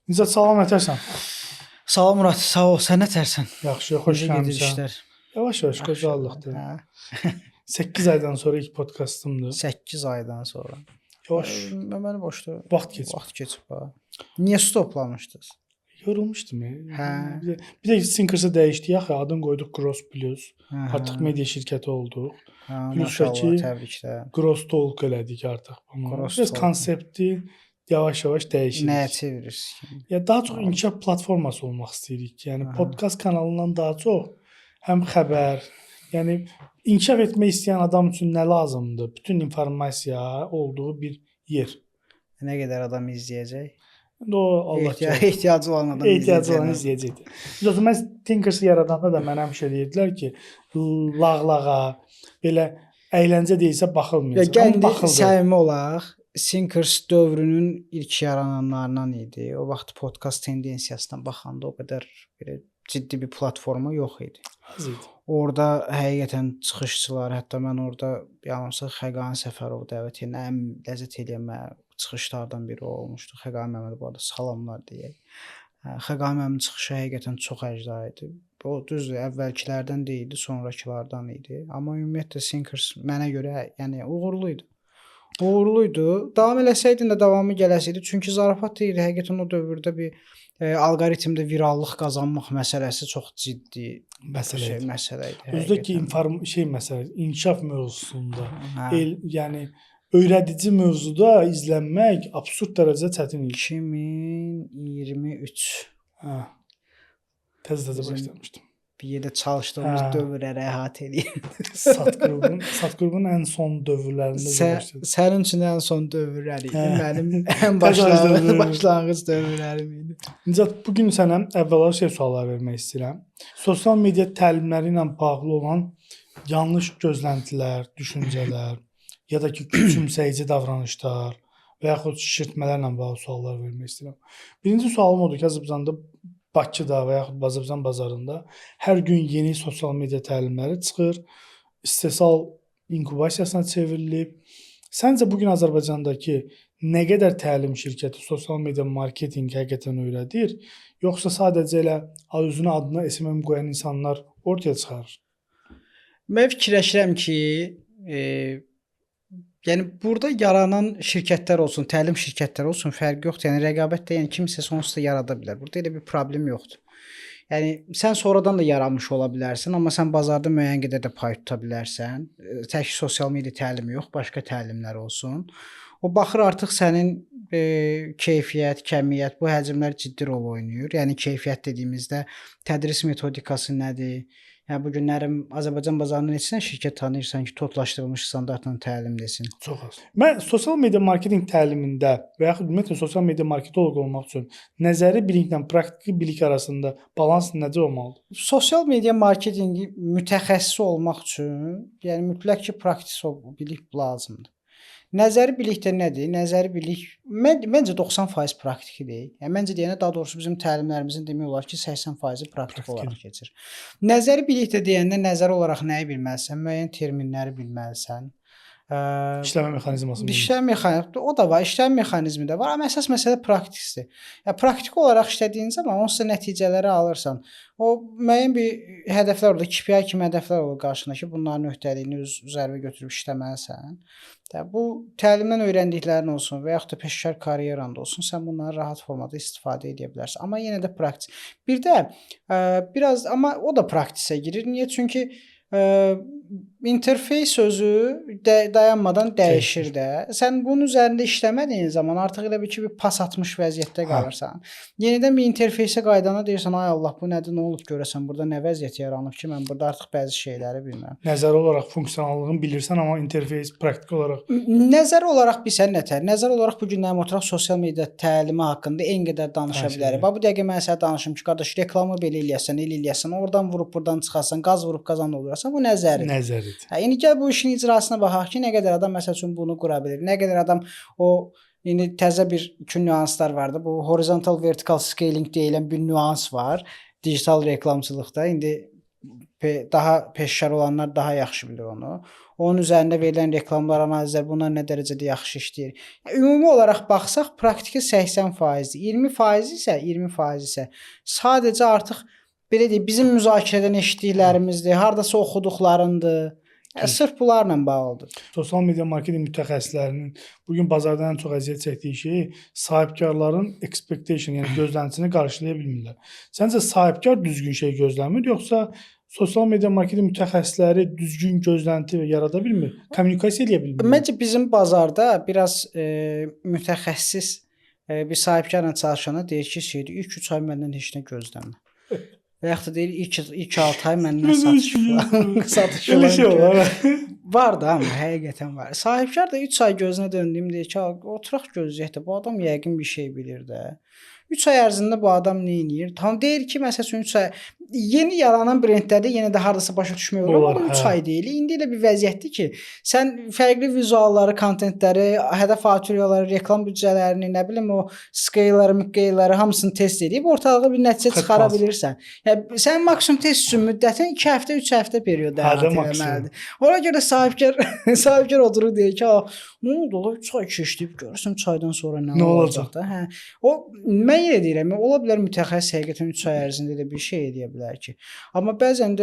Nicat, salam, nətərsən? Salam Murat, sağ ol. Sən nətərsən? Yaxşı, xoş Necə gedir gəlmisən. işlər? Yavaş-yavaş Yaxşı. qocalıqdır. Hə? 8 aydan sonra ilk podkastımdır. 8 aydan sonra. Yavaş, Mən boşda vaxt keçib. vaxt keçib ha. Niyə stoplamışdınız? Yorulmuşdum. Hə. Bir də Sinkers'ı dəyişdik axı, adını qoyduq Gross Plus. Hə. Artıq media şirkəti olduq. Hə, Plus maşallah, ki, təbriklər. Gross Talk elədik artıq bunu. Gross Biraz Talk. konsepti yavaş-yavaş dəyişirik. Nəyə çevirirsiniz? Ya daha çox inkişaf platforması olmaq istəyirik. Yəni Aha. podkast kanalından daha çox həm xəbər, yəni inkişaf etmək istəyən adam üçün nə lazımdır? Bütün informasiya olduğu bir yer. Nə qədər adam izləyəcək? İndi o Allah Ehtiyacı olan adam ehtiyacı olan izləyəcəkdir. Biz o zaman Tinkers'ı yaradanda da mənə həmişə deyirdilər ki, lağlağa, belə əyləncə deyilsə baxılmayacaq. Gəldi baxıldı. səmimi olaq. Sinkers dövrünün ilk yarananlarından idi. O vaxt podkast tendensiyasına baxanda o qədər belə ciddi bir platforma yox idi. Az idi. Orada həqiqətən çıxışçılar, hətta mən orada yanılmasa Xəqani Səfərov dəvət edən ən ləzzət eləyən çıxışlardan biri o olmuşdu. Xəqani Məmmədov bu arada salamlar deyək. Xəqani Məmmədovun çıxışı həqiqətən çox əcra idi. O düzdür, əvvəlkilərdən deyildi, sonrakılardan idi. Amma ümumiyyətlə Sinkers mənə görə yəni uğurlu idi. Uğurluydu. Davam eləsəydin də davamı gələsiydi. Çünki zarafat deyil, həqiqətən o dövrdə bir alqoritmdə virallıq qazanmaq məsələsi çox ciddi məsələ idi. Özdə ki, məsələ, inkişaf mövzusunda, Hə. yəni öyrədici mövzuda izlənmək absurd dərəcədə çətin idi. 2023 Hə. Təzə başlamışdım. bir yerdə çalışdığımız dövrləri əhatə edir. Sat qrupun ən son dövrlərində başladım. Sənin üçün ən son dövrlər idi. Mənim ən başlanğıc dövrlərim idi. Nicat, bugün sənə əvvəla suallar vermək istəyirəm. Sosial media təlimləri ilə bağlı olan yanlış gözləntilər, düşüncələr ya da ki, küçümsəyici davranışlar və yaxud şişirtmələrlə bağlı suallar vermək istəyirəm. Birinci sualım odur ki, Azərbaycanda, Bakıda və yaxud Azərbaycan bazarında hər gün yeni sosial media təlimləri çıxır, istehsal inkubasiyasına çevrilib. Səncə bugün Azərbaycandakı nə qədər təlim şirkəti sosial media marketinq həqiqətən öyrədir, yoxsa sadəcə elə özünə adına SMM qoyan insanlar ortaya çıxarır? Mən fikirləşirəm ki, yəni burada yaranan şirkətlər olsun, təlim şirkətləri olsun, fərqi yoxdur. Yəni rəqabətdə yəni kimsə sonsuz da yarada bilər. Burada elə bir problem yoxdur. Yəni sən sonradan da yaranmış ola bilərsən, amma sən bazarda müəyyən qədər də pay tuta bilərsən. Tək sosial media təlimi yox, başqa təlimlər olsun. O baxır artıq sənin keyfiyyət, kəmiyyət, bu həcmlər ciddi rol oynayır. Yəni keyfiyyət dediyimizdə tədris metodikası nədir? Yəni bu günlərim Azərbaycan bazarında neçə şirkət tanıyırsan ki, toplaşdırılmış standartla təlim desin? Çox az. Mən sosial media marketinq təlimində və yaxud ümumiyyətlə sosial media marketoloq olmaq üçün nəzəri biliklə praktiki bilik arasında balans necə olmalıdır? Sosial media marketinqi mütəxəssis olmaq üçün, yəni mütləq ki, praktik bilik lazımdır. Nəzəri bilikdə nədir? Nəzəri bilik məncə 90% praktikdir. Yəni məncə deyəndə daha doğrusu bizim təlimlərimizin demək olar ki, 80% praktik olaraq keçir. Nəzəri bilikdə deyəndə nəzəri olaraq nəyi bilməlisən? Müəyyən terminləri bilməlisən. İşləmə mexanizmasını. İşləmə mexanizmi o da var, işləmə mexanizmi də var, amma əsas məsələ praktikdir. Yəni praktik olaraq işlədiyin zaman onsuz da nəticələri alırsan. O müəyyən bir hədəflər olur, KPI kimi hədəflər olur qarşında ki, bunların öhdəliyini öz üzərinə götürüb işləməlisən. Bu təlimdən öyrəndiklərin olsun və yaxud da peşəkar karyeranda olsun, sən bunları rahat formada istifadə edə bilərsən. Amma yenə də praktik. Bir də biraz amma o da praktisə girir. Niyə? Çünki interfeys sözü dayanmadan dəyişir də. Sən bunun üzərində işləmədiyin zaman artıq elə bir ki, bir pas atmış vəziyyətdə qalırsan. Yenidən bir interfeysə qaydana deyirsən, ay Allah, bu nədir, nə olub görəsən, burada nə vəziyyət yaranıb ki, mən burada artıq bəzi şeyləri bilmirəm. Nəzəri olaraq funksionallığını bilirsən, amma interfeys praktik olaraq nəzəri olaraq bilsən nətər? Nəzəri olaraq bu günlərim oturaq sosial media təlimi haqqında en qədər danışa bilərik. Bu dəqiqə mən sənə danışım ki, qardaş, reklamı belə eləyəsən, eləyəsən, oradan vurub buradan çıxasan, qaz vurub qazan olursan, bu nəzəridir. Nəzəridir. İndi gəl bu işin icrasına baxaq ki, nə qədər adam məsəl üçün bunu qura bilir. Nə qədər adam indi təzə bir iki nüanslar vardı. Bu horizontal vertical scaling deyilən bir nüans var digital reklamçılıqda. İndi daha peşəkar olanlar daha yaxşı bilir onu. onun üzərində verilən reklamlar, analizlər bunlar nə dərəcədə yaxşı işləyir. Yəni, ümumi olaraq baxsaq, praktiki 80%-dir. 20% isə sadəcə artıq belə deyək, bizim müzakirədən eşitdiklərimizdir, hardasa oxuduqlarındır. Yəni, sırf bunlarla bağlıdır. Sosial media marketinq mütəxəssislərinin bugün bazarda ən çox əziyyət çəkdiyi şey sahibkarların expectation, yəni gözləntisini qarşılaya bilmirlər. Səncə sahibkar düzgün şey gözləmir, yoxsa sosial media marketinq mütəxəssisləri düzgün gözlənti yarada bilmir, kommunikasiya edə bilmir? Məncə bizim bazarda biraz mütəxəssis bir sahibkarla çalışana deyir ki, şeydir, ilk 3 ay məndən heç nə gözləmə. Və yaxud da deyir, ilk 6 ay məndən satış Elə şey olar. Var da, amma həqiqətən var. Sahibkar da 3 ay gözünə döndüyüm deyir ki, oturaq gözləyək də, bu adam yəqin bir şey bilir də. 3 ay ərzində bu adam nə edir? Tam deyir ki, məsələn 3 ay yeni yaranan brendlərdə yenə də hardasa başa düşmək olar, amma 3 ay deyil. İndi elə bir vəziyyətdir ki, sən fərqli vizualları, kontentləri, hədəf auditoriyaları, reklam büdcələrini, nə bilim o scale-ları, miqyasları hamısını test edib ortalığa bir nəticə çıxara bilirsən. Yəni sən maksimum test üçün müddətin 2 həftə, 3 həftə period əhatə etməlidir. Ona görə sahibkar oturur deyir ki, nə oldu? 3 ay keçdi, görürsən 3 aydan sonra nə olacaq da? Hə. O mən yenə deyirəm, ola bilər mütəxəssis həqiqətən 3 ay ərzində də bir şey edə bilər ki. Amma bəzən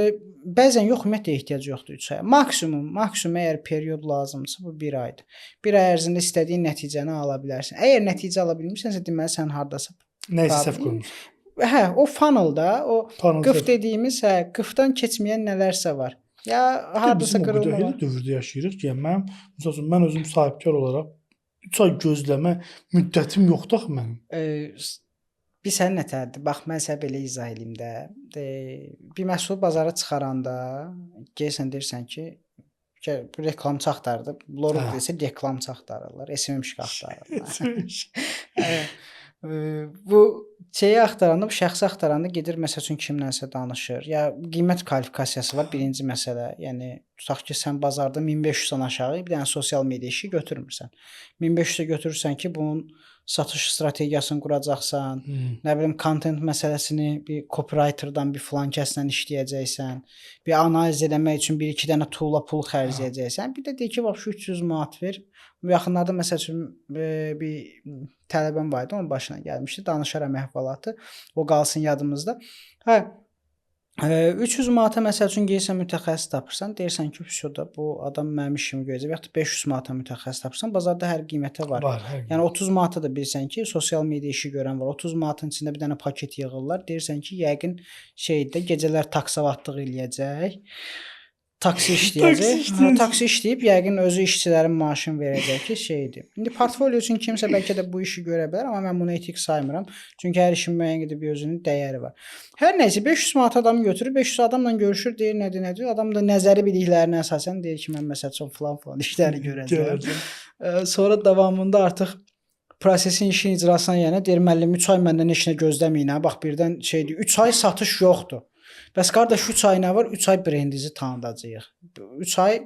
yox, ümumiyyətlə ehtiyac yoxdur 3 aya. Maksimum əgər period lazımdırsa bu 1 aydır. 1 ay ərzində istədiyin nəticəni ala bilərsən. Əgər nəticə ala bilmirsənsə, deməli sən hardasa nəsə səhv qurmusan. Hə, o funnel-da, o qıf dediyimiz, qıfdan keçməyən nələrsə var. Ya hardasa qırılma. Elə dövrdə yaşayırıq ki, mən özüm sahibkar olaraq 3 ay gözləmə müddətim yoxdur axı mənim. Bir sən nətərdir? Bax, mən sənə belə izah edeyim də. Bir məhsul bazara çıxaranda gəlsən deyirsən ki, reklamçı axtardı. Loruq desə reklamçı axtarırlar, SMM axtarırlar. Bu şeyi axtaranda, bu şəxsi axtaranda gedir məsəl üçün kimlənsə danışır. Ya qiymət kvalifikasiyası var, birinci məsələ. Yəni tutaq ki, sən bazarda 1500-dən aşağı bir dənə sosial media işi götürmürsən. 1500-ə götürürsən ki, bunun satış strategiyasını quracaqsan, nə bilim kontent məsələsini bir copywriterdan bir filan kəslə işləyəcəksən, bir analiz etmək üçün 1-2 dənə tool-a pul xərcləyəcəksən. Bir də deyir ki, bax 300 manat ver. Yaxınlarda məsəl üçün bir tələbəm var idi, onun başına gəlmişdi. Danışaram əhvalatı. O qalsın yadımızda. Hə, 300 manata məsəl üçün gəlsən mütəxəssis tapırsan, deyirsən ki, şurada bu adam mənim işimi görəcək. Və ya 500 manata mütəxəssis tapırsan, bazarda hər qiymətə var. Yəni 30 manata da bilsən ki, sosial media işi görən var. 30 manatın içində bir dənə paket yığırlar. Deyirsən ki, yəqin şeydə gecələr taksavatlıq eləyəcək. Taksi işləyəcək. Taksi işləyib yəqin özü işçilərin maaşını verəcək ki, şeydir. İndi portfolio üçün kimsə bəlkə də bu işi görə bilər, amma mən bunu etik saymıram. Çünki hər işin müəyyən qədər bir özünün dəyəri var. Hər nəysə 500 manat adamı götürür, 500 adamla görüşür, deyir nədir. Adam da nəzəri biliklərinə əsasən deyir ki, mən məsələn falan işləri görəcəm. Sonra davamında artıq prosesin işin icrasına yəni deyir müəllim 3 ay məndən heç nə gözləməyin. Bax birdən şeydir, 3 ay satış yoxdur. Bəs qardaş 3 ay nə var? 3 ay brendinizi tanıdacağıq. 3 ay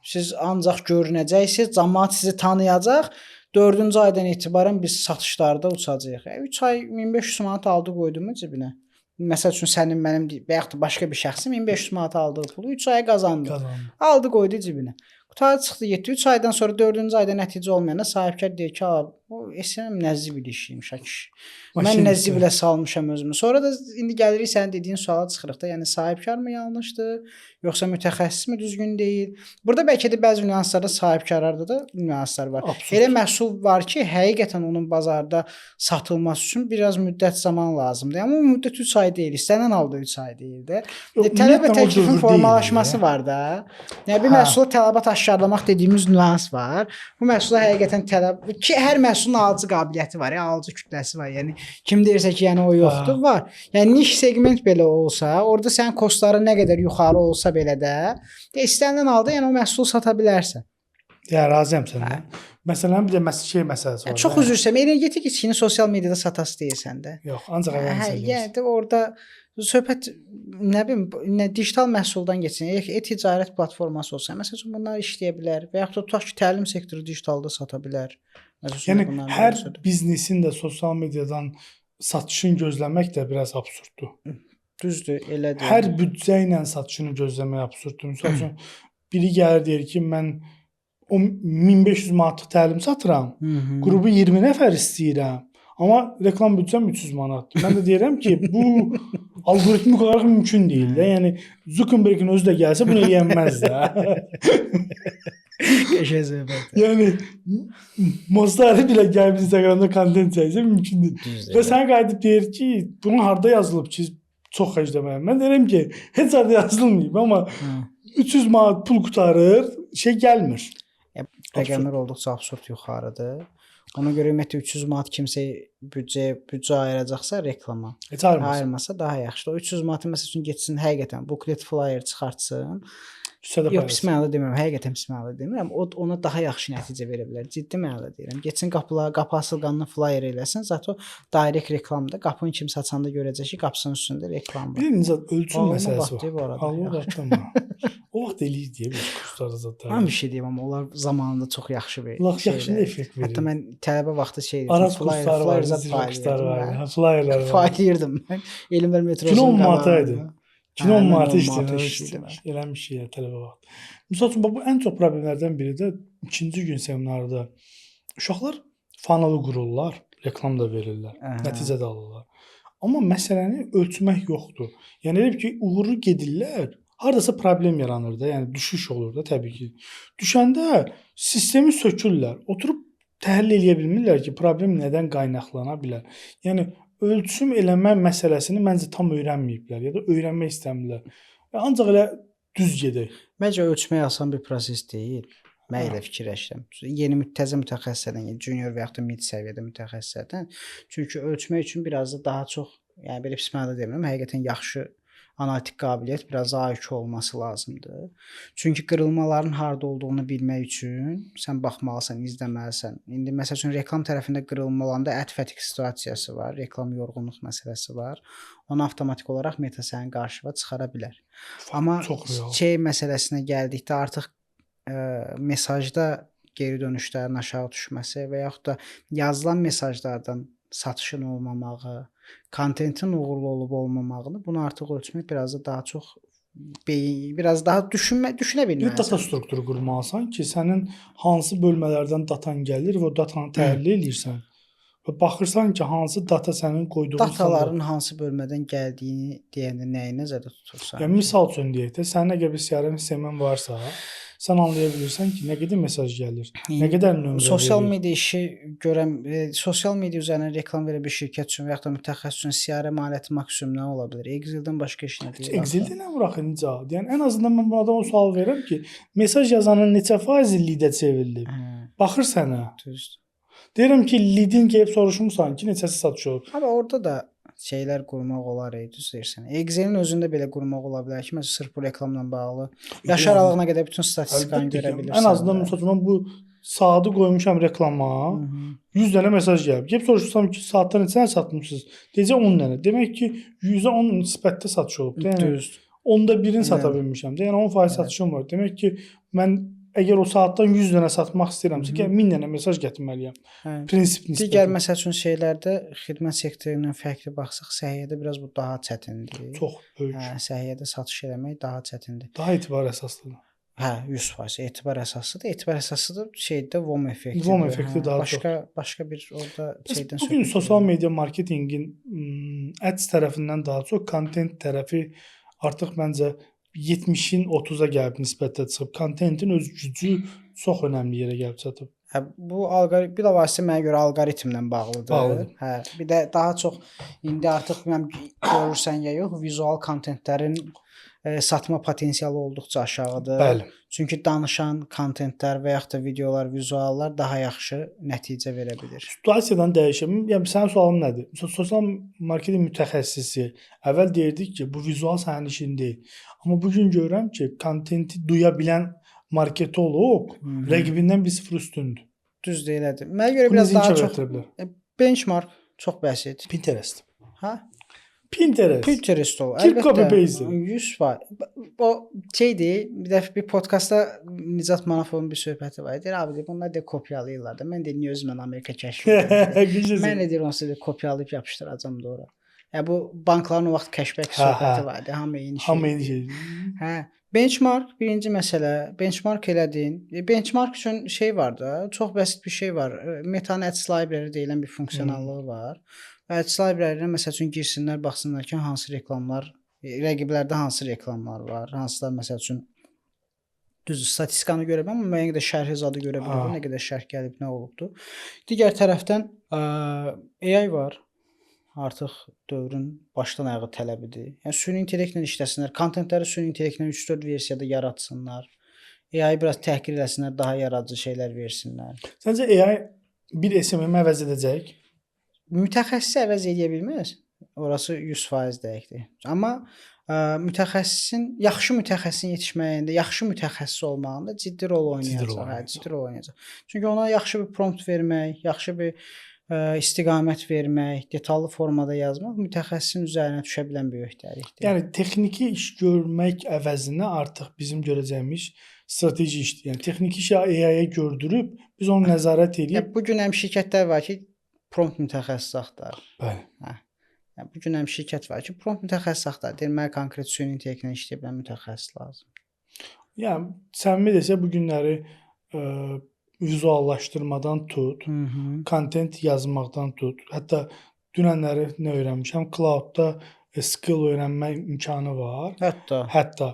siz ancaq görünəcəksiniz, cəmaət sizi tanıyacaq. 4-cü aydan etibarən biz satışlarda uçacağıq. 3 ay 1500 manat aldı qoydumu cibinə? Məsəl üçün sənin mənim və yaxud da başqa bir şəxsin 1500 manat aldığı pulu 3 aya qazandı. Aldı qoydu cibinə. Qutarı çıxdı, getdi. 3 aydan sonra 4-cü ayda nəticə olmayanda sahibkar deyir ki, o SMM nəzib ilişiymiş kişi. Mən nəzibilə salmışam özümü. Sonra da indi gəlirik sənin dediyin suala çıxırıq da. Yəni sahibkar mı yanlışdır, yoxsa mütəxəssis mi düzgün deyil? Burada bəlkə də bəzi nüanslarda sahibkarlarda da nüanslar var. Elə məhsul var ki, həqiqətən onun bazarda satılması üçün biraz müddət zaman lazımdır. Amma o müddət 3 ay deyil. İstənilən halda 3 ay deyil də. Tələb və təklifin formalaşması var da. Yəni bir məhsulu tələbat aşkarlamaq dediyimiz nüans var. Bu məhsula həqiqətən tələb ki, hər məhsulun alıcı qabiliyyəti var, alıcı kütləsi var. Yəni kim deyirsə ki, yəni o yoxdur, var. Yəni niş segment belə olsa, orada sənin kostların nə qədər yuxarı olsa belə də, istənilən halda yəni o məhsulu sata bilərsən. Ya razıyam səndən. Məsələn bir də məsələsi var. Çox üzr istəyirəm. Energetik içkini sosial mediada satası deyirsən də. Yox, ancaq əvvəl yəni orada söhbət nə bilim, digital məhsuldan keçsin. E-ticarət platforması olsa, məsələn bunlar işləyə bilər və yaxud da tutaq ki, təlim sektoru digitalda sata bilər. Yəni hər biznesin də sosial mediadan satışını gözləmək də biraz absurddur. Düzdür, elədir. Hər büdcə ilə satışını gözləmək absurddur. Məsələn, biri gəlir deyir ki, mən o 1500 manatlıq təlim satıram. Qrupu 20 nəfər istəyirəm. Amma reklam büdcəm 300 manatdır. Mən də deyirəm ki, bu alqoritmik olaraq mümkün deyil də. Yəni Zuckerbergin özü də gəlsə bunu eləyə bilməz də. Qəşəng söhbət. Yəni Mostari belə gəlib Instagramda kontent çəksə mümkün deyil. Və sən qayıdıb deyir ki, bunu harda yazılıb ki, çox xərcləməyəm. Mən deyirəm ki, heç harda yazılmayıb, amma 300 manat pul qutarır, şey gəlmir. Rəqəmlər olduqca absurd yuxarıdır. Ona görə ümumiyyətlə 300 manat kimsə büdcə ayıracaqsa reklama Heç ayırmasa daha yaxşıdır. O 300 manatı məsəl üçün getsin həqiqətən booklet flyer çıxartsın. Yox, pis mənada demirəm, həqiqətən pis mənada demirəm. O ona daha yaxşı nəticə verə bilər. Ciddi mənada deyirəm. Getsin qapı asılqanını flyer eləsin. Zato direkt reklamda qapını kimsə açanda görəcək ki, qapısının üstündə reklam var. Bir necə ölçüm məsələsi var. Allah o vaxt eləyir deyə bir kurslarda zətlər. Mən bir şey deyim amma onlar zamanında çox yaxşı bir yaxşı effekt verir. Hətta mən tələbə vaxtı şey Aras kursları var, flyerlər var. Faylayırdım mən. Elmlər metrosunun Kino mataydı. Kino matı işləyirdim. Eləmiş şey tələbə vaxt. Məsəl üçün bu ən çox problemlərdən biri də ikinci gün seminarda uşaqlar fanalı qururlar, reklam da verirlər, nəticə də alırlar. Amma məsələni ölçmək yoxdur. Yəni elə ki, uğurlu gedirlər, hardasa problem yaranır da, yəni düşüş olur da təbii ki. Düşəndə sistemi sökürlər, oturub təhlil edə bilmirlər ki, problem nədən qaynaqlana bilər. Yəni ölçüm eləmə məsələsini məncə tam öyrənməyiblər ya da öyrənmək istəmirlər. Ancaq elə düz gedək. Məncə ölçmək asan bir proses deyil. Mən elə fikirləşirəm. Yeni təzə mütəxəssislərdən, yəni junior və yaxud da mid səviyyədə mütəxəssislərdən. Çünki ölçmək üçün biraz da daha çox, yəni belə pis mənada demirəm, həqiqətən yaxşı analitik qabiliyyət, biraz daha IQ olması lazımdır. Çünki qırılmaların harda olduğunu bilmək üçün sən baxmalısan, izləməlisən. İndi məsəl üçün reklam tərəfində qırılmalarında ət-fətik situasiyası var, reklam yorğunluq məsələsi var. Onu avtomatik olaraq meta sənin qarşına çıxara bilər. Amma şey məsələsinə gəldikdə artıq mesajda geri dönüşlərin aşağı düşməsi və yaxud da yazılan mesajlardan satışın olmamağı, kontentin uğurlu olub olmamağını bunu artıq ölçmək biraz da daha çox biraz daha düşünə bilməlisən. Data strukturu qurmalısan ki, sənin hansı bölmələrdən datan gəlir və o datanı təhlil edirsən. Və baxırsan ki, hansı data sənin qoyduğun dataların hansı bölmədən gəldiyini deyəndə nəyi nəzərdə tutursan? Yəni misal üçün deyək də, sənin əgər bir CRM sistemin varsa, sən anlaya bilirsən ki, nə qədər mesaj gəlir, nə qədər nömrə sosial media işi görən, sosial media üzərindən reklam verən bir şirkət üçün və yaxud da mütəxəssis üçün CRM aləti maksimum nə ola bilər? Excel-dən başqa iş nə deyil? Excel-də nə var axı necə? Yəni ən azından mən bu adama sual verirəm ki, mesaj yazanın neçə faizi lead-ə çevrilib? Baxır sənə. Düzdür. Deyirəm ki, lead-in gəlib soruşmusan ki, neçəsi satış olub? Amma orada da şeylər qurmaq olar, düz deyirsən. Excel-in özündə belə qurmaq ola bilər ki, məsələn sırf bu reklamla bağlı yaş aralığına qədər bütün statistikanı görə bilirsən. Ən azından məsələn bu saatı qoymuşam reklama, 100 dənə mesaj gəlib. Gəlib soruşsam ki, saatda neçə dənə satmısınız? Deyəcək 10 dənə. Demək ki, 100-ə 10 nisbətdə satış olub. Yəni 10-da 1-ini sata bilmişəm. Yəni 10% satışım var. Demək ki, mən əgər o saatdan 100 dənə satmaq istəyirəmsə, 1000 dənə mesaj gətirməliyəm. Prinsip nisbəti. Digər məsəl üçün şeylərdə xidmət sektorundan fərqli baxsaq, səhiyyədə biraz bu daha çətindir. Çox böyük. Səhiyyədə satış eləmək daha çətindir. Daha etibar əsaslıdır. 100% etibar əsaslıdır. Etibar əsaslıdır şeydə WOM effekti. WOM effekti daha çox. Başqa bir orada şeydən söhbət. Bugün sosial media marketinqin ads tərəfindən daha çox content tərəfi artıq məncə 70-in 30-a gəlib nisbətdə çıxıb. Kontentin öz gücü çox önəmli yerə gəlib çatıb. Bu bilavasitə mənə görə alqoritmlə bağlıdır. Bir də daha çox indi artıq görürsən ya yox, vizual kontentlərin satma potensialı olduqca aşağıdır. Bəli. Çünki danışan kontentlər və yaxud da videolar, vizuallar daha yaxşı nəticə verə bilir. Situasiyadan dəyişir. Yəni sənin sualın nədir? Sosial marketinq mütəxəssisi əvvəl deyirdik ki, bu vizual sənin işin deyil. Amma bu gün görürəm ki, kontenti duya bilən marketoloq rəqibindən 1-0 üstündür. Düzdür, elədir. Mənə görə biraz daha çox benchmark çox bəsit. Pinterest. Pinterest ol. Keep copy paste. 100%. O şeydir, bir dəfə bir podkastda Nicat Manafovun bir söhbəti var. Deyir, abi bunlar da kopyalayırlar da. Mən də niyə özümdən Amerika kəşf edirəm. Mən də deyir onsuz da kopyalayıb yapışdıracağam da ora. Bu bankların o vaxt cashback Hə, söhbəti hə. var idi. Hamı eyni Hamı şeydir. eyni şeydir. Hə, benchmark birinci məsələ. Benchmark elədin. Benchmark üçün şey var da, çox bəsit bir şey var. Meta-nın Ads Library deyilən bir funksionallığı var. Və Ads Library-nə məsəl üçün girsinlər, baxsınlar ki, hansı reklamlar, rəqiblərdə hansı reklamlar var, hansılar məsəl üçün düz statistikanı görə bilməm, amma müəyyən qədər şərhi zadı görə bilirəm, nə qədər şərh gəlib, nə olubdu. Digər tərəfdən AI var. Artıq dövrün başdan ayağa tələbidir. Yəni süni intellektlə işləsinlər, kontentləri süni intellektlə 3-4 versiyada yaratsınlar. AI biraz təhqir eləsinlər, daha yaradıcı şeylər versinlər. Səncə AI bir SMM əvəz edəcək? Mütəxəssis əvəz edə bilməz. Orası 100% dəqiqdir. Amma yaxşı mütəxəssisin yetişməyində, yaxşı mütəxəssis olmağında ciddi rol oynayacaq. Ciddi rol oynayacaq. Çünki ona yaxşı bir prompt vermək, yaxşı bir istiqamət vermək, detallı formada yazmaq mütəxəssisin üzərinə düşə bilən bir öhdəlikdir. Yəni texniki iş görmək əvəzinə artıq bizim görəcəyimiz strateji işdir. Yəni texniki işi AI-ya gördürüb biz onu nəzarət edib. Bu gün həm şirkətlər var ki, prompt mütəxəssis axtarır. Bəli. Yəni bu gün həm şirkət var ki, prompt mütəxəssis axtarır. Deyir, mənə konkret süni intellektlə işləyə bilən mütəxəssis lazımdır. Yəni səmimi desə bu günləri vizuallaşdırmadan tut, kontent yazmaqdan tut. Hətta dünənləri nə öyrənmişəm? Cloud-da skill öyrənmə imkanı var. Hətta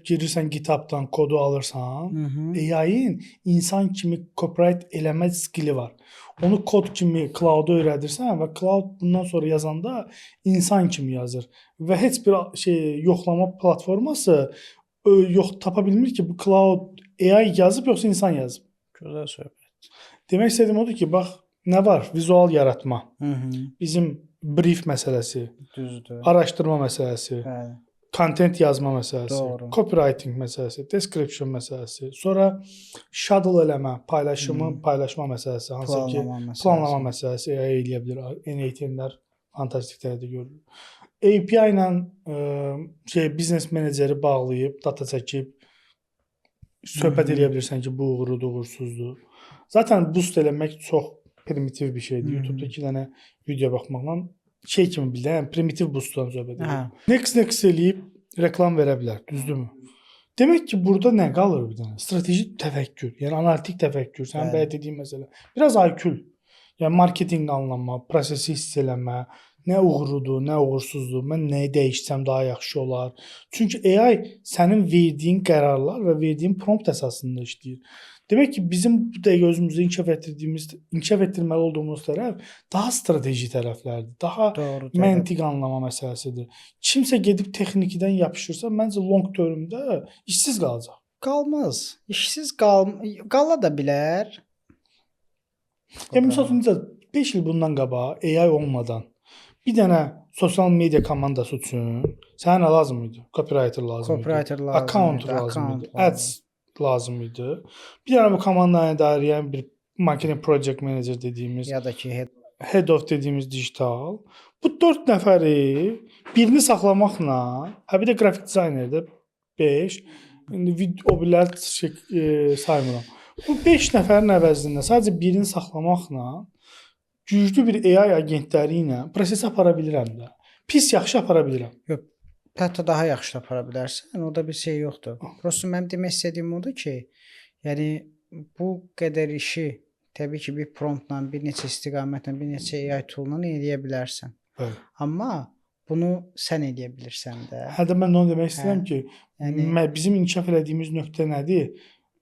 girirsən GitHub-dan kodu alırsan, AI-in insan kimi copyright eləmə skilli var. Onu kod kimi cloud-da öyrədirsən və cloud bundan sonra yazanda insan kimi yazır. Və heç bir yoxlama platforması tapa bilmir ki, bu cloud AI yazıb yoxsa insan yazıb. Gözəl söhbət. Demək istədiyim odur ki, bax nə var? Vizual yaratma. Bizim brief məsələsi, düzdür. Araşdırma məsələsi, content yazma məsələsi, doğru. Copywriting məsələsi, description məsələsi, sonra shuttle eləmə, paylaşma məsələsi, hansı ki planlama məsələsi AI eləyə bilər. NATM-lər fantastik dərəcədə görülür. API ilə biznes meneceri bağlayıb, data çəkib söhbət eləyə bilirsən ki, bu uğurludur, uğursuzdur. Zaten boost eləmək çox primitiv bir şeydir. YouTube-da 2 dənə video baxmaqla kimi bilirəm, primitiv boostdan söhbət edir. Next eləyib reklam verə bilər, düzdürmü? Demək ki, burada nə qalır bir dənə? Strateji təfəkkür, yəni analitik təfəkkür, sənin bəyan etdiyin məsələ. Biraz IQ. Yəni marketinqi anlama, prosesi hiss eləmə, nə uğurludur, nə uğursuzdur, mən nəyi dəyişsəm daha yaxşı olar. Çünki AI sənin verdiyin qərarlar və verdiyin prompt əsasında işləyir. Demək ki, bizim bu dəqiqə özümüzü inkişaf etdirməli olduğumuz tərəf daha strateji tərəflərdir. Daha məntiq anlama məsələsidir. Kimsə gedib texnikidən yapışırsa, məncə long termdə işsiz qalacaq. Qalmaz. İşsiz qala da bilər. Yəni məsəl üçün 5 il bundan qabaq AI olmadan bir dənə sosial media komandası üçün sənə nə lazım idi? Copywriter lazım idi. Account lazım idi. Ads lazım idi. Bir dənə bu komandanı idarələyən bir marketing project manager dediyimiz ya da ki head of dediyimiz digital. Bu 4 nəfəri birini saxlamaqla, bir də qrafik dizaynerdə 5, indi o bilər saymıram. Bu 5 nəfərin əvəzində sadəcə birini saxlamaqla güclü bir AI agentləri ilə prosesi apara bilirəm də. Pis yaxşı apara bilirəm. Yox, hətta daha yaxşı apara bilərsən. Orada bir şey yoxdur. Prosta mənim demək istədiyim odur ki, yəni bu qədər işi təbii ki, bir promptla, bir neçə istiqamətlə, bir neçə AI tool'la eləyə bilərsən. Bəli. Amma bunu sən eləyə bilirsən də. Hətta mən onu demək istəyirəm ki, bizim inkişaf elədiyimiz nöqtə nədir?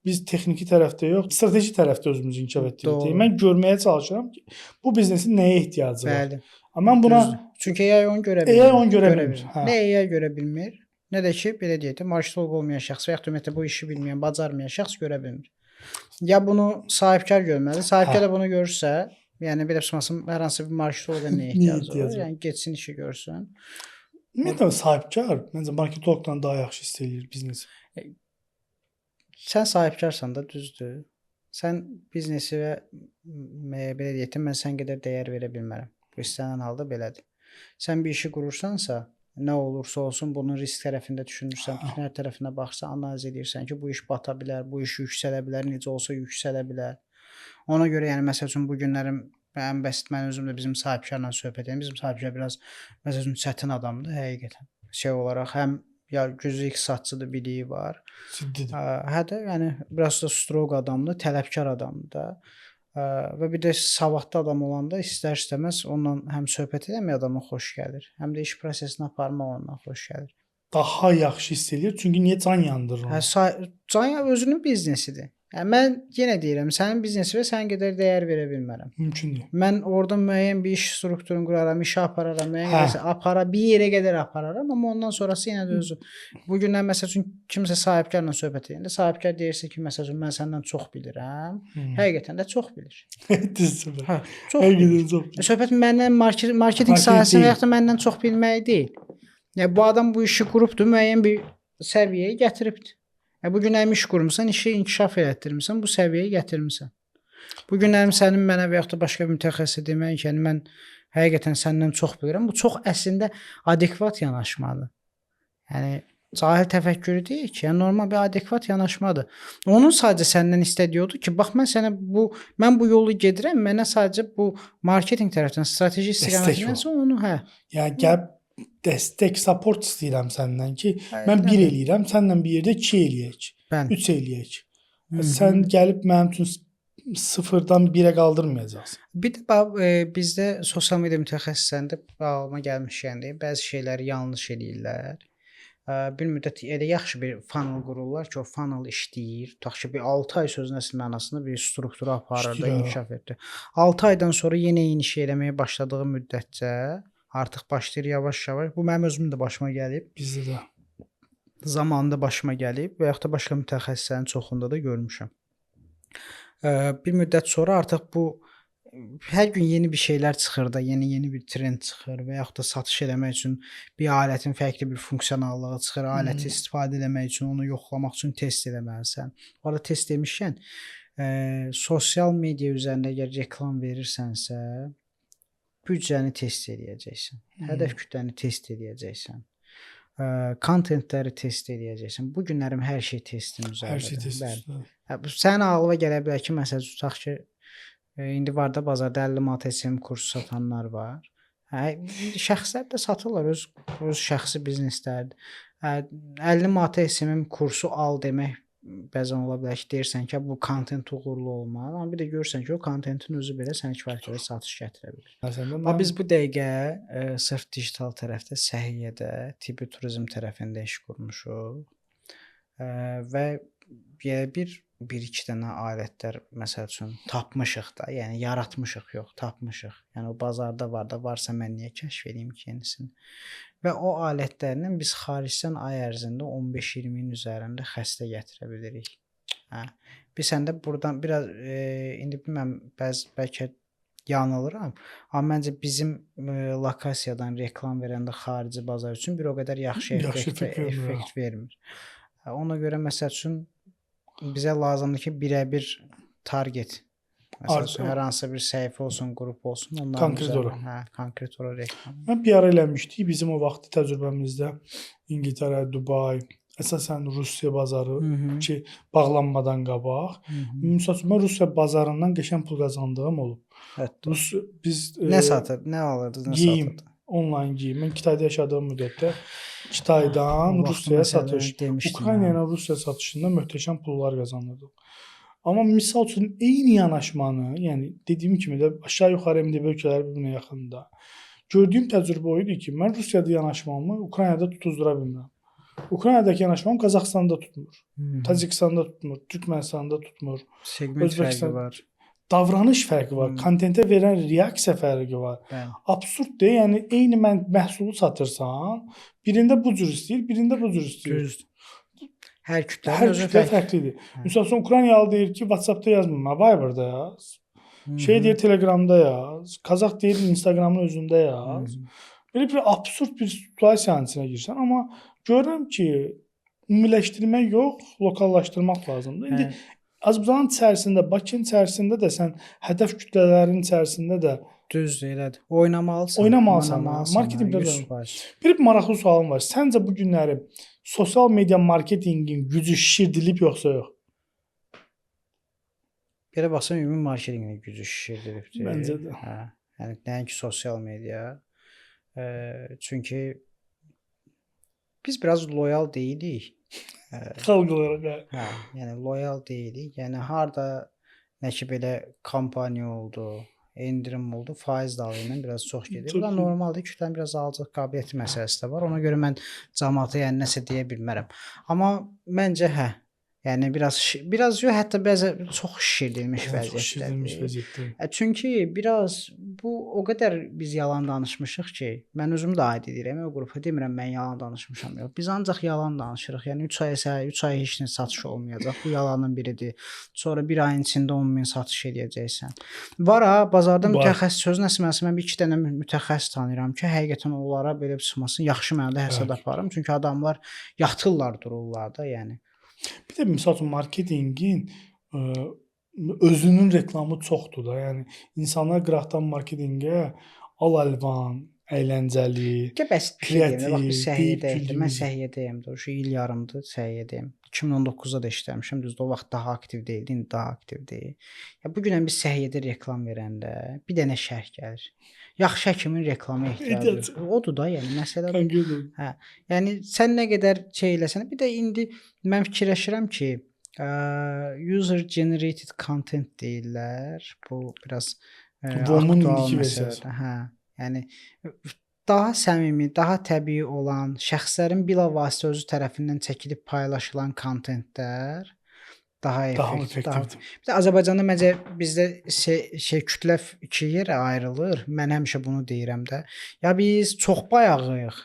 Biz texniki tərəfdə yox, strateji tərəfdə özümüzü inkişaf etdiririk. Mən görməyə çalışıram ki, bu biznesin nəyə ehtiyacı var. Bəli. Amma mən buna çünki AI onu görə bilmir. AI onu görə bilmir. Nə AI görə bilmir, nə də ki, belə deyək də, marketinq olmayan şəxs və ya ümumiyyətlə bu işi bilməyən, bacarmayan şəxs görə bilmir. Ya bunu sahibkar görməli. Sahibkar da bunu görürsə, yəni belə çıxmasın, hər hansı bir marketinqə nə ehtiyacı var? Yəni getsin işi görsün. Ümumiyyətlə sahibkar məncə marketinqdan daha yaxşı hiss eləyir biznesi. Sən sahibkarsan da, düzdür. Sən biznesi və belə deyək də, mən sən qədər dəyər verə bilmərəm. Bu istənilən halda belədir. Sən bir işi qurursansa, nə olursa olsun bunun risk tərəfində düşünürsən, bütün hər tərəfinə baxırsan, analiz edirsən ki, bu iş bata bilər, bu iş yüksələ bilər, necə olsa yüksələ bilər. Ona görə yəni məsəl üçün bu günlərin ən bəsit mən özüm də bizim sahibkarla söhbət edirəm. Bizim sahibkar biraz məsəl üçün çətin adamdır həqiqətən. Şey olaraq həm ya güclü iqtisadçıdır, biliyi var. Ciddidir. Hə də yəni biraz da stroq adamdır, tələbkar adamdır da. Və bir də savadlı adam olanda istər-istəməz onunla həm söhbət etmək adama xoş gəlir, həm də iş prosesini aparmaq ondan xoş gəlir. Daha yaxşı hiss eləyir, çünki niyə can yandırır onu? Can özünün biznesidir. Yəni mən yenə deyirəm, sənin biznesinə sən qədər dəyər verə bilmərəm. Mümkün deyil. Mən orada müəyyən bir iş strukturunu quraram, işi apararam, müəyyən bir yerə qədər apararam, amma ondan sonrası yenə də özü. Bu günlər məsəl üçün kimsə sahibkarla söhbət edəndə sahibkar deyirsə ki, məsəl üçün mən səndən çox bilirəm. Həqiqətən də çox bilir. Düzdür. Çox Həqiqətən çox bilir. Söhbət məndən marketinq sahəsində yaxud da məndən çox bilməyi deyil. Yəni bu adam bu işi qurubdur, müəyyən bir səviyyəyə gətiribdir. Bu gün iş qurmusan, işi inkişaf elətdirmisən, bu səviyyəyə gətirmisən. Bu günlərim sənin mənə və yaxud da başqa bir mütəxəssis demək ki, mən həqiqətən səndən çox bilirəm. Bu çox əslində adekvat yanaşmadır. Yəni cahil təfəkkürü deyil ki, yəni normal bir adekvat yanaşmadır. Onun sadəcə səndən istədiyi odur ki, bax mən bu yolu gedirəm, mənə sadəcə bu marketinq tərəfindən strateji istiqamətindənsə onu Yəni gəlib dəstək, support istəyirəm səndən ki, mən 1 eləyirəm, səninlə bir yerdə 2 eləyək, 3 eləyək. Sən gəlib mənim üçün 0-dan 1-ə qaldırmayacaqsın. Bir də bizdə sosial media mütəxəssislərində ağlıma gəlmişkən bəzi şeyləri yanlış eləyirlər. Bir müddət elə yaxşı bir funnel qururlar ki, o funnel işləyir. Tutaq ki, bir 6 ay sözün əsl mənasında bir strukturu aparır da, inkişaf etdir. 6 aydan sonra yenə eyni şey eləməyə başladığı müddətcə artıq başlayır yavaş-yavaş. Bu mənim özümün də başıma gəlib. Bizdə də. Zamanında başıma gəlib və yaxud da başqa mütəxəssislərin çoxunda da görmüşəm. Bir müddət sonra artıq bu hər gün yeni bir şeylər çıxır da, yeni bir trend çıxır və yaxud da satış eləmək üçün bir alətin fərqli bir funksiyonallığı çıxır. Aləti istifadə eləmək üçün, onu yoxlamaq üçün test eləməlisən. Orada test demişkən, sosial media üzərində əgər reklam verirsənsə, büdcəni test eləyəcəksən. Hədəf kütləni test eləyəcəksən. Kontentləri test eləyəcəksən. Bu günlərim hər şey testin üzərindedir. Hər şey testin üzərində. Sənin ağlına gələ bilər ki, məsəl üçün tutaq ki, indi var da bazarda 50 manat SEM kursu satanlar var. Şəxslər də satırlar, öz şəxsi bizneslərdir. 50 manat SEM kursu al demək bəzən ola bilər ki, deyirsən ki, bu kontent uğurlu olmalı, amma bir də görürsən ki, o kontentin özü belə sənə kifayət qədər satış gətirə bilir. Amma biz bu dəqiqə sırf digital tərəfdə, səhiyyədə, tibbi turizm tərəfində iş qurmuşuq və bir-iki dənə alətlər məsəl üçün tapmışıq da, yəni yaratmışıq yox, tapmışıq. Yəni o bazarda var da, varsa mən niyə kəşf edeyim ki, yenisini? Və o alətlərlə biz xaricdən ay ərzində 15-20-nin üzərində xəstə gətirə bilirik. Biz səndə buradan biraz indi bilməm, bəlkə yanılıram, amma məncə bizim lokasiyadan reklam verəndə xarici bazar üçün bir o qədər yaxşı effekt vermir. Ona görə məsəl üçün bizə lazımdır ki, birə-bir target. Məsəl üçün hər hansı bir səhifə olsun, qrup olsun, onların konkret ora reklam. Mən bir ara eləmişdik, bizim o vaxtı təcrübəmizdə İngiltərə, Dubai, əsasən Rusiya bazarı ki, bağlanmadan qabaq. Məsəl üçün mən Rusiya bazarından qəşəng pul qazandığım olub. Nə satırdınız, nə alırdınız, nə satırdınız? Onlayn geyim. Mən Kitayda yaşadığım müddətdə Kitaydan Rusiyaya satış, Ukrayna ilə Rusiya satışında möhtəşəm pullar qazanırdıq. Amma misal üçün eyni yanaşmanı, yəni dediyim kimi də aşağı-yuxarı MDB ölkələri bir-birinə yaxında. Gördüyüm təcrübə o idi ki, mən Rusiyada yanaşmamı Ukraynada tutuzdura bilmirəm. Ukraynadakı yanaşmam Qazaxstanda tutmur, Tacikistanda tutmur, Türkmənistanda tutmur. Segment fərqi var. Davranış fərqi var, kontentə verən reaksiya fərqi var. Absurddur, yəni eyni məhsulu satırsan, birində bu cür istəyir, birində bu cür istəyir. Hər kütlə fərqlidir. Məsələn, Ukraynalı deyir ki, WhatsApp-da yazma, Viber-da yaz. Deyir Telegramda yaz. Qazax deyir Instagramın özündə yaz. Belə bir absurd bir situasiyanın içinə girsən, amma görürəm ki, ümumiləşdirmək yox, lokallaşdırmaq lazımdır. İndi Azərbaycanın içərisində, Bakının içərisində də sən hədəf kütlələrin içərisində də düzdür, elədir. Oynamalısan. Oynamalısan. Marketinqdə bir maraqlı sualım var. Səncə bu günləri sosial media marketinqin gücü şişirdilib yoxsa yox? belə baxsan ümumi marketinqin gücü şişirdilibdir. Məncə də. Hə, yəni nəinki sosial media. Çünki biz biraz loyal deyilik. Xalq olaraq. Hə, yəni loyal deyilik. Yəni harda nə ki belə kampaniya oldu, endirim oldu, faiz dalı ilə biraz çox gedir. Bu da normaldır. Kütlənin biraz alıcılıq qabiliyyəti məsələsi də var. Ona görə mən cəmaata yəni nəsə deyə bilmərəm. Amma məncə yəni biraz yox, hətta bəzən çox şişirdilmiş vəziyyətdədir. Çünki biraz bu o qədər biz yalan danışmışıq ki, mən özüm də aid edirəm o qrupa. Demirəm mən yalan danışmışam yox. Biz ancaq yalan danışırıq. Yəni 3 ay heç nə satış olmayacaq. Bu yalanın biridir. Sonra bir ayın içində 10.000 satış edəcəksən. Var bazarda mütəxəssis sözün əsməsi mən bir iki dənə mütəxəssis tanıyıram ki, həqiqətən onlara belə çıxmasın yaxşı mənada həsəd aparım. Çünki adamlar yatırlar dururlar da, yəni. Bir də məsəl üçün marketinqin özünün reklamı çoxdur da. Yəni insanlar qıraqdan marketinqə al-əlvan, əyləncəli, kreativ, bax biz səhiyyədəyik. Mən səhiyyədəyəm. Şu il yarımdır səhiyyədəyəm. 2019-da da işləmişəm. Düzdür, o vaxt daha aktiv deyildi, indi daha aktivdir. Ya bu günə biz səhiyyədə reklam verəndə bir dənə şərh gəlir. Yaxşı həkimin reklama ehtiyacı. Odur da, yəni məsələ budur. Hə. Yəni sən nə qədər eləsən, bir də indi mən fikirləşirəm ki, user generated content deyirlər. Bu biraz aktual məsələdir. Hə. Yəni daha səmimi, daha təbii olan, şəxslərin bilavasitə özü tərəfindən çəkilib paylaşılan kontentlər daha effektivdir. Bir də Azərbaycanda məncə bizdə kütlə iki yerə ayrılır. Mən həmişə bunu deyirəm də. Ya biz çox bayağıyıq,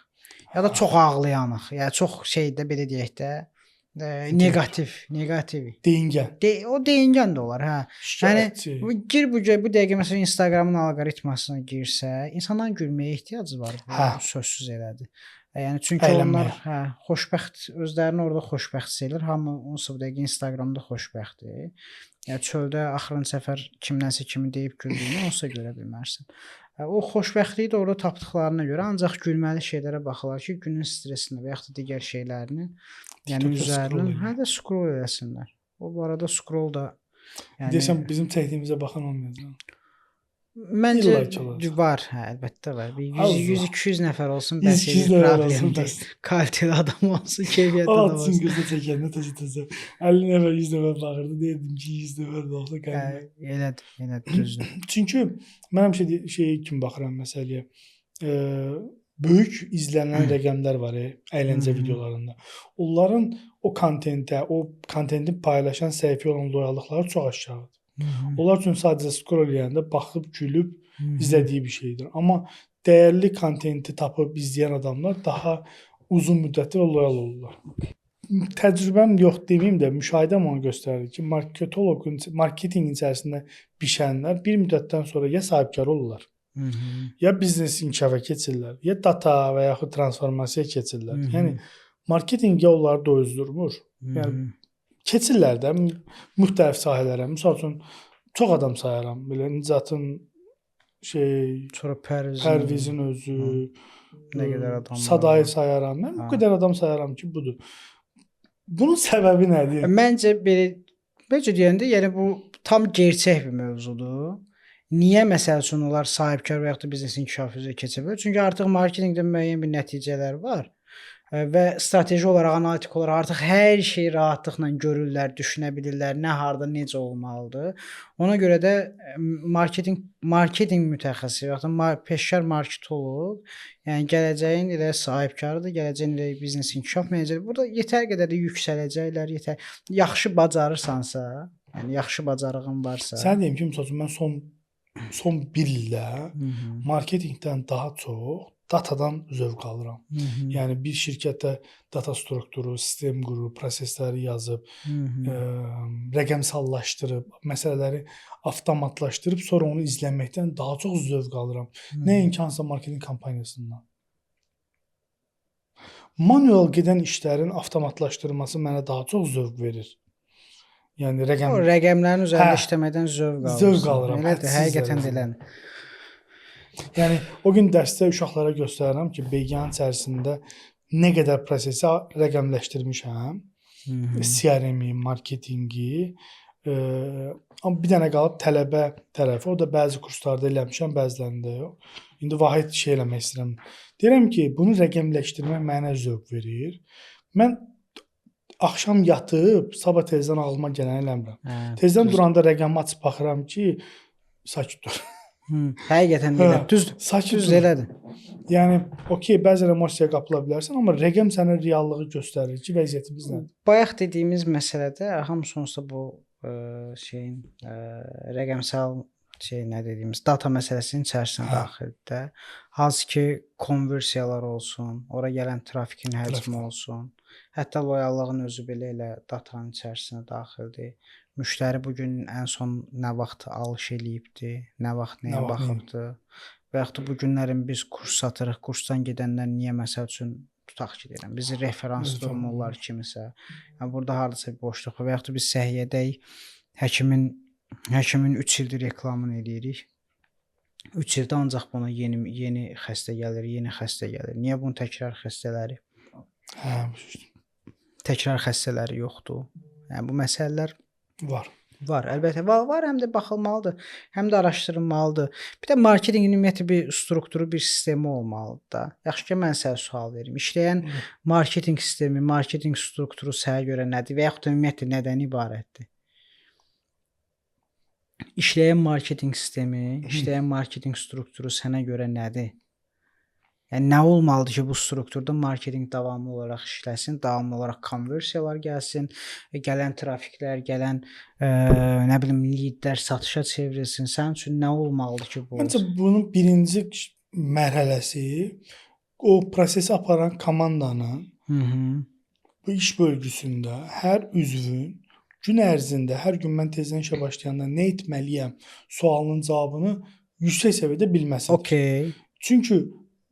ya da çox ağlayanıq. Ya çox şeydə belə deyək də, negativ. Deyingən. O deyingən də olar, hə. Yəni gir bu dəqiqə məsələn Instagramın alqoritmasına girsə, insanların gülməyə ehtiyacı var. Bu sözsüz elədir. Yəni çünki onlar xoşbəxt, özlərini orada xoşbəxt sayılır. Hamı onsuz da Instagramda xoşbəxtdir. Yəni çöldə axırıncı səfər kimdənsə kimi deyib güldüyünü onsa görə bilmərsən. O xoşbəxtliyi də orada tapdıqlarına görə ancaq gülməli şeylərə baxırlar ki, günün stresini və yaxud da digər şeylərini yəni üzərindən də scroll eləsinlər. O bu arada scroll da yəni desəm bizim çəkdiyimizə baxan olmayacaq. Məncə var, əlbəttə var. 100-200 nəfər olsun, bəs problemdir. Kaliteli adam olsun, keyfiyyətli adam olsun. Atsın gözə çəkəndə təzə 50 nəfər, 100 nəfər baxırdı, deyirdim ki, 100 nəfər də olsa qəybə. Elədir, düzdür. Çünki mən həmişə şeyə kimi baxıram məsələyə. Böyük izlənilən rəqəmlər var əyləncə videolarında. Onların o kontentin paylaşan səhifəyə olan loyallıqları çox aşağıdır. Onlar üçün sadəcə scroll edəndə baxıb, gülüb izlədiyi bir şeydir. Amma dəyərli kontenti tapıb izləyən adamlar daha uzun müddətli loyal olurlar. Təcrübəm yox deməyim də, müşahidəm onu göstərir ki, marketinqin içərisində bişənlər bir müddətdən sonra ya sahibkar olurlar, ya biznes inkişafa keçirlər, ya data və yaxud transformasiya keçirlər. Yəni marketinqə onları doyuzdurmur. Yəni keçirlər də müxtəlif sahələrə. Məsəl üçün çox adam sayaram. Belə Nicatın sonra Pərvizin özü, nə qədər adam Sadayı sayaram. Mən bu qədər adam sayaram ki, budur. Bunun səbəbi nədir? Məncə belə deyəndə, yəni bu tam gerçək bir mövzudur. Niyə məsəl üçün onlar sahibkar və yaxud da biznes inkişafı üzrə keçə bilir? Çünki artıq marketinqdə müəyyən bir nəticələr var. Və strateji olaraq, analitik olaraq artıq hər şey rahatlıqla görürlər, düşünə bilirlər, nə harda, necə olmalıdır. Ona görə də marketinq mütəxəssisi və yaxud da peşəkar marketoloq, yəni gələcəyin elə sahibkarıdır, gələcəyin elə biznes inkişaf meneceridir. Burada yetər qədər də yüksələcəklər, yaxşı bacarırsansa, yəni yaxşı bacarığın varsa. Sən deyim ki, məsələn, mən son 1 ildə marketinqdən daha çox datadan zövq alıram. Yəni bir şirkətdə data strukturu, sistem qurub, prosesləri yazıb, rəqəmsallaşdırıb, məsələləri avtomatlaşdırıb, sonra onu izləməkdən daha çox zövq alıram. Nə imkansa marketinq kampaniyasından. Manual gedən işlərin avtomatlaşdırılması mənə daha çox zövq verir. Yəni rəqəmlərin üzərində işləməkdən zövq alırsan. Zövq alıram. Elədir, həqiqətən də elədir. Yəni o gün dərsdə uşaqlara göstərirəm ki, beygənin içərisində nə qədər prosesi rəqəmləşdirmişəm. CRM-i, marketinqi, Amma bir dənə qalıb tələbə tərəfi. O da bəzi kurslarda eləmişəm, bəzilərində yox. İndi vahid şey eləmək istəyirəm. Deyirəm ki, bunu rəqəmləşdirmək mənə zövq verir. Mən axşam yatıb, sabah tezdən ağlıma gələni eləmirəm. Tezdən duranda rəqəmi açıb baxıram ki, sakit dur. Həqiqətən də elə. Düzdür. Sakit Düz dur. elədir. Yəni, okey, bəzən emosiyaya qapıla bilərsən, amma rəqəm sənə reallığı göstərir ki, vəziyyətimiz nədir? Bayaq dediyimiz məsələdə hamısı onsuz da bu şeyin rəqəmsal nə dediyimiz data məsələsinin içərisinə daxildir. Hansı ki, konversiyalar olsun, ora gələn trafikin həcmi olsun, hətta loyallığın özü belə elə datanın içərisinə daxildir. Müştəri bu gün ən son nə vaxt alış eləyibdi, nə vaxt nəyə baxıbdı və yaxud da bu günlərin biz kurs satırıq, kursdan gedənlər niyə məsəl üçün tutaq ki, deyirəm, bizi referans durumlar kimisə, yəni burada hardasa bir boşluq və yaxud da biz səhiyyədəyik, həkimin 3 ildir reklamını eləyirik. 3 ildə ancaq buna yeni xəstə gəlir, yeni xəstə gəlir. Niyə bunun təkrar xəstələri? Təkrar xəstələri yoxdur. Yəni bu məsələlər var, əlbəttə var, həm də baxılmalıdır, həm də araşdırılmalıdır. Bir də marketinqin ümumiyyətlə bir strukturu, bir sistemi olmalıdır da. Yaxşı ki, mən sənə sual verim. İşləyən marketinq sistemi, marketinq strukturu sənə görə nədir və yaxud da ümumiyyətlə nədən ibarətdir? İşləyən marketinq sistemi, işləyən marketinq strukturu sənə görə nədir? Yəni nə olmalıdır ki, bu strukturda marketinq davamlı olaraq işləsin, davamlı olaraq konversiyalar gəlsin, gələn trafiklər, gələn nə bilim leadlər satışa çevrilsin. Sənin üçün nə olmalıdır ki, bu? Məncə bunun birinci mərhələsi o prosesi aparan komandanın bu iş bölgüsündə hər üzvün gün ərzində, hər gün mən tezdən işə başlayanda nə etməliyəm sualının cavabını yüksək səviyyədə bilməsidir. Okay. Çünki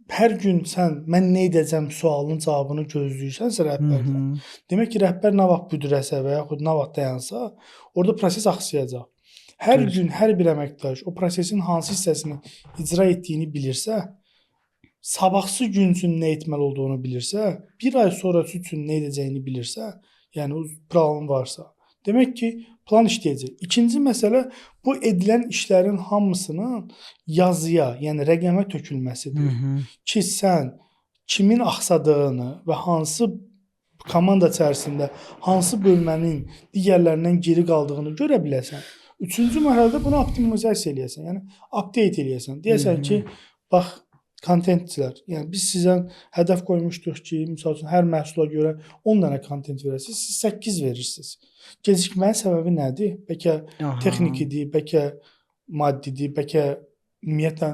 hər gün sən mən nə edəcəm sualının cavabını gözləyirsənsə rəhbərdən. Demək ki, rəhbər nə vaxt büdrəsə və yaxud nə vaxt dayansa, orada proses axsayacaq. Hər gün hər bir əməkdaş o prosesin hansı hissəsini icra etdiyini bilirsə, sabahsı gün üçün nə etməli olduğunu bilirsə, bir ay sonrası üçün nə edəcəyini bilirsə, yəni o plan varsa, demək ki, plan işləyəcək. İkinci məsələ bu edilən işlərin hamısının yazıya, yəni rəqəmə tökülməsidir. Ki sən kimin axsadığını və hansı komanda içərisində hansı bölmənin digərlərindən geri qaldığını görə biləsən. Üçüncü mərhələdə bunu optimizasiya eləyəsən, yəni update eləyəsən. Deyəsən ki, bax kontentçilər, yəni biz sizə hədəf qoymuşduq ki, məsəl üçün hər məhsula görə 10 dənə kontent verəsiniz, siz 8 verirsiniz. Gecikmənin səbəbi nədir? Bəlkə texnikidir, bəlkə maddidir, bəlkə ümumiyyətlə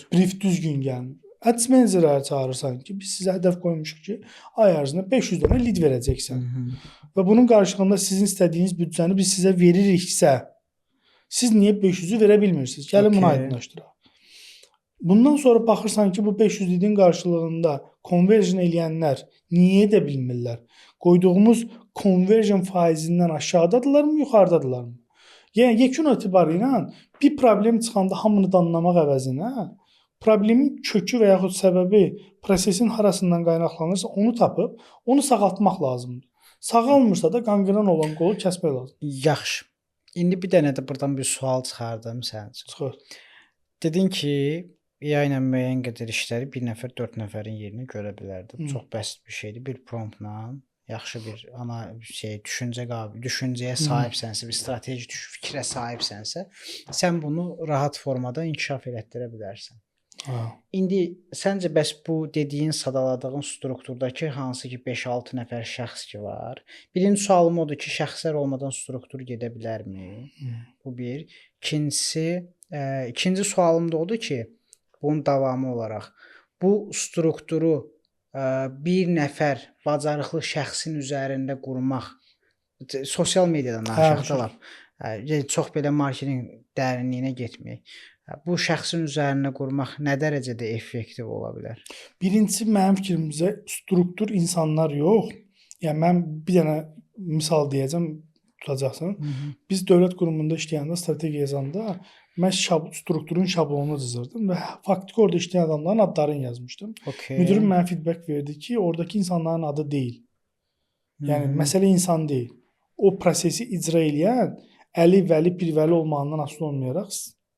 brief düzgün gəlmir. Ads menecerləri çağırırsan ki, biz sizə hədəf qoymuşuq ki, ay ərzində 500 dənə lead verəcəksən. Və bunun qarşılığında sizin istədiyiniz büdcəni biz sizə veririksə, siz niyə 500-ü verə bilmirsiniz? Gəlin bunu aydınlaşdıraq. Bundan sonra baxırsan ki, bu 500 leadin qarşılığında conversion eləyənlər niyə edə bilmirlər? Qoyduğumuz conversion faizindən aşağıdadırlarmı, yuxarıdadırlarmı? Yəni yekun etibarı ilə bir problem çıxanda hamını danlamaq əvəzinə problemin kökü və yaxud səbəbi prosesin harasından qaynaqlanırsa onu tapıb, onu sağaltmaq lazımdır. Sağalmırsa da qanqıran olan qolu kəsmək lazımdır. Yaxşı. İndi bir dənə də buradan bir sual çıxardım sənin üçün. Çıxır. Dedin ki, AI ilə müəyyən qədər işləri bir nəfər 4 nəfərin yerinə görə bilərdi. Bu çox bəsit bir şeydir. Bir promptla yaxşı bir düşüncəyə sahibsənsə, bir strateji fikrə sahibsənsə, sən bunu rahat formada inkişaf elətdirə bilərsən. İndi səncə bəs bu dediyin, sadaladığın strukturdakı hansı ki 5-6 nəfər şəxs ki var. Birinci sualım odur ki, şəxslər olmadan struktur gedə bilərmi? Bu bir. İkinci sualım da odur ki, bunun davamı olaraq bu strukturu bir nəfər bacarıqlı şəxsin üzərində qurmaq, sosial mediadan danışaq, çox belə marketinq dərinliyinə getməyək. Bu şəxsin üzərində qurmaq nə dərəcədə effektiv ola bilər? Birincisi mənim fikrimcə struktur insanlar yox. Yəni mən bir dənə misal deyəcəm, tutacaqsan. Biz dövlət qurumunda işləyəndə, strategiya yazanda mən strukturun şablonunu cızırdım və faktiki orada işləyən adamların adlarını yazmışdım. Müdürüm mənə feedback verdi ki, oradakı insanların adı deyil. Yəni məsələ insan deyil. O prosesi icra eləyən əli, vəli, pirvəli olmağından asılı olmayaraq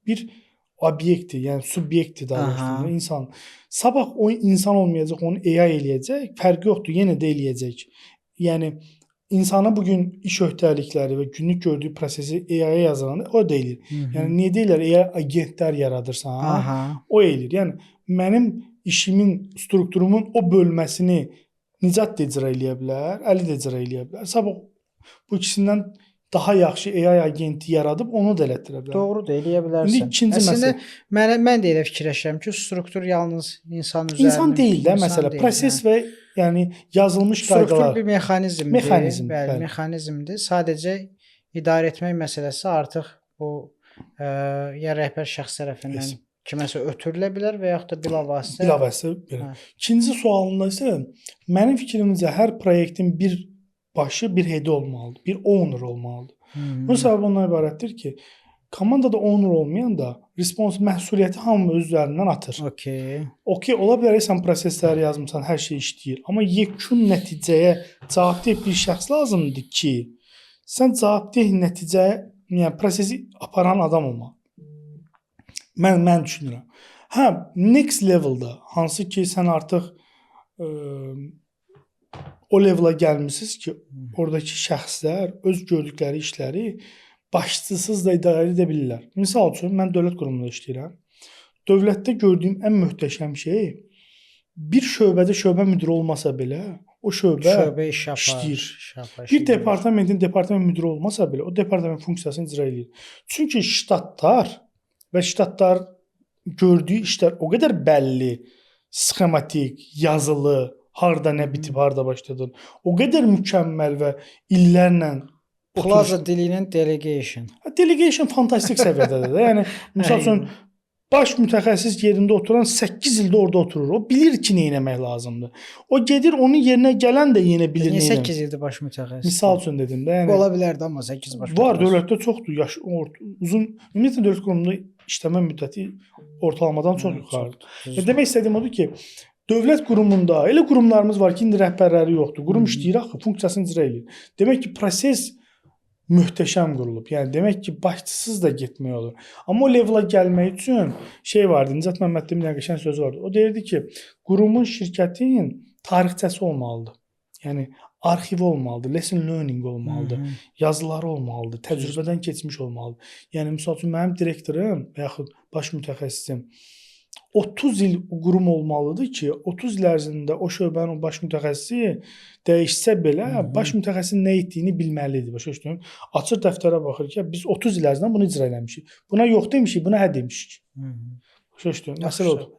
bir obyektdir, yəni subyektdir daha Aha. doğrusu insan. Sabah o insan olmayacaq, onu AI eləyəcək, fərqi yoxdur, yenə də eləyəcək. Yəni insana bu gün iş öhdəlikləri və günlük gördüyə prosesi AI-ya yazılanda o da eləyir. Yəni niyə deyirlər AI agentlər yaradırsan? Aha. O eləyir. Yəni mənim işimin, strukturumun o bölməsini Nicat da icra eləyə bilər, Əli də icra eləyə bilər. Sabah bu ikisindən daha yaxşı AI agenti yaradıb onu da elətdirə bilər. Doğrudur, eləyə İndi bilərsən. ikinci Əslində məsələ. mən də elə fikirləşirəm ki, struktur yalnız insan üzərində İnsan deyil də məsələ. Proses və yəni yazılmış struktur qaydalar. bir mexanizmdir. Mexanizm, Bəli, bəli. mexanizmdir. Sadəcə idarə etmək məsələsi artıq bu ya rəhbər şəxs tərəfindən kiməsə ötürülə bilər və yaxud da bilavasitə belə. Hə. İkinci sualında isə mənim fikrimcə hər proyektin bir başı, bir head olmalıdır, bir owner olmalıdır. Bunun səbəbi ondan ibarətdir ki, komandada owner olmayanda məsuliyyəti hamı öz üzərindən atır. Okey, ola bilər sən prosesləri yazmısan, hər şey işləyir, amma yekun nəticəyə cavabdeh bir şəxs lazımdır ki, sən cavabdeh nəticəyə, yəni prosesi aparan adam olmalı. Mən düşünürəm. Hə, next levelda hansı ki sən artıq o levela gəlmisiniz ki, oradakı şəxslər öz gördükləri işləri başçısız da idarə edə bilirlər. Misal üçün mən dövlət qurumunda işləyirəm. Dövlətdə gördüyüm ən möhtəşəm şey bir şöbədə şöbə müdiri olmasa belə o şöbə iş işləyir. Bir departament müdiri olmasa belə o departament funksiyasını icra edir. Çünki ştatlar və ştatlar gördüyü işlər o qədər bəlli, sxematik, yazılı, harda nə bitib, harda başladı. O qədər mükəmməl və illərlə Plaza dilinin delegation. Delegation fantastik səviyyədədir də. Yəni məsəl üçün baş mütəxəssis yerində oturan 8 ildə orada oturur. O bilir ki, nə etmək lazımdır. O gedir, onun yerinə gələn də yenə bilir nə. 8 ildir baş mütəxəssis. Misal üçün dedim də, yəni ola bilərdi amma 8 baş. Var, dövlətdə çoxdur. Yaş uzun ümumiyyətlə dövlət qurumunda işləmə müddəti ortalamadan çox yuxarıdır. Demək istədiyim odur ki, dövlət qurumunda elə qurumlarımız var ki, indi rəhbərləri yoxdur. Qurum işləyir axı, funksiyasını icra edir. Demək ki, proses möhtəşəm qurulub. Yəni demək ki, başçısız da getmək olur. Amma o levela gəlmək üçün şey vardı. Nicat Məmmədlinin bir qəşəng sözü vardı. O deyirdi ki, qurumun, şirkətin tarixçəsi olmalıdır. Yəni arxivi olmalıdır, lesson learning olmalıdır, yazıları olmalıdır, təcrübədən keçmiş olmalıdır. Yəni misal üçün mənim direktorum və yaxud baş mütəxəssisim 30 il qurum olmalıdır ki, 30 il ərzində o şöbənin o baş mütəxəssisi dəyişsə belə, baş mütəxəssisin nə etdiyini bilməlidir. Başa düşdün? Açır dəftərə baxır ki, biz 30 il ərzində bunu icra eləmişik. Buna yox demişik, buna hə demişik. Başa düşdün? Məsələ odur.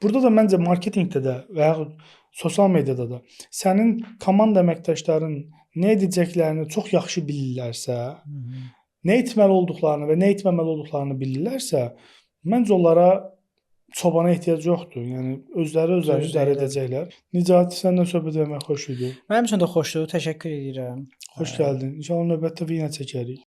Burada da məncə marketinqdə də və yaxud sosial mediada da sənin komanda əməkdaşların nə edəcəklərini çox yaxşı bilirlərsə, nə etməli olduqlarını və nə etməməli olduqlarını bilirlərsə, məncə onlara çobana ehtiyac yoxdur. Yəni özləri idarə edəcəklər. Nicat, səndən söhbət etmək xoş idi. Mənim üçün də xoşdur. Təşəkkür edirəm. Xoş gəldin. İnşallah növbətdə yenə çəkərik.